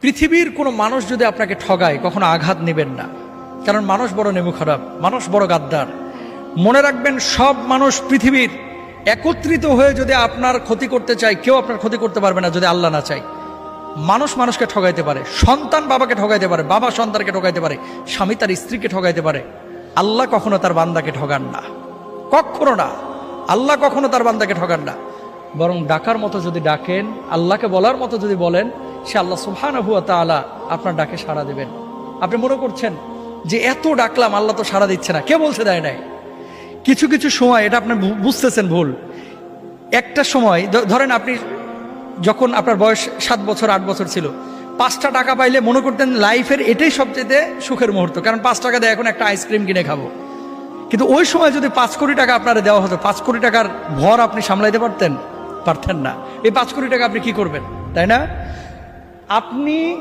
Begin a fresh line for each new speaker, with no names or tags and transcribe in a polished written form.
পৃথিবীর কোনো মানুষ যদি আপনাকে ঠগায় কখনো আঘাত নেবেন না, কারণ মানুষ বড় নেমু খারাপ, মানুষ বড় গাদ্দার। মনে রাখবেন, সব মানুষ পৃথিবীর একত্রিত হয়ে যদি আপনার ক্ষতি করতে চায়, কেউ আপনার ক্ষতি করতে পারবে না যদি আল্লাহ না চায়। মানুষ মানুষকে ঠগাইতে পারে, সন্তান বাবাকে ঠগাইতে পারে, বাবা সন্তানকে ঠগাইতে পারে, স্বামী তার স্ত্রীকে ঠগাইতে পারে। আল্লাহ কখনো তার বান্দাকে ঠগান না, কখনো না। আল্লাহ কখনো তার বান্দাকে ঠগান না। বরং ডাকার মতো যদি ডাকেন, আল্লাহকে বলার মতো যদি বলেন, সে আল্লাহ সুবহানাহু ওয়া তাআলা আপনার ডাকে সাড়া দেবেন। আপনি মনে করছেন যে এত ডাকলাম আল্লাহ তো সাড়া দিচ্ছে না, কে বলছে দেয় নাই? কিছু কিছু সময় এটা আপনি বুঝতেছেন ভুল। একটা সময় ধরেন, আপনি যখন আপনার বয়স 7 বছর 8 বছর ছিল, 5টা টাকা পাইলে মনে করতেন লাইফের এটাই সবচেয়ে সুখের মুহূর্ত, কারণ 5 টাকা দিয়ে এখন একটা আইসক্রিম কিনে খাবো। কিন্তু ওই সময় যদি 5 কোটি টাকা আপনারা দেওয়া হতো, 5 কোটি টাকার ভর আপনি সামলাইতে পারতেন না। এই 5 কোটি টাকা আপনি কি করবেন, তাই না? আপনি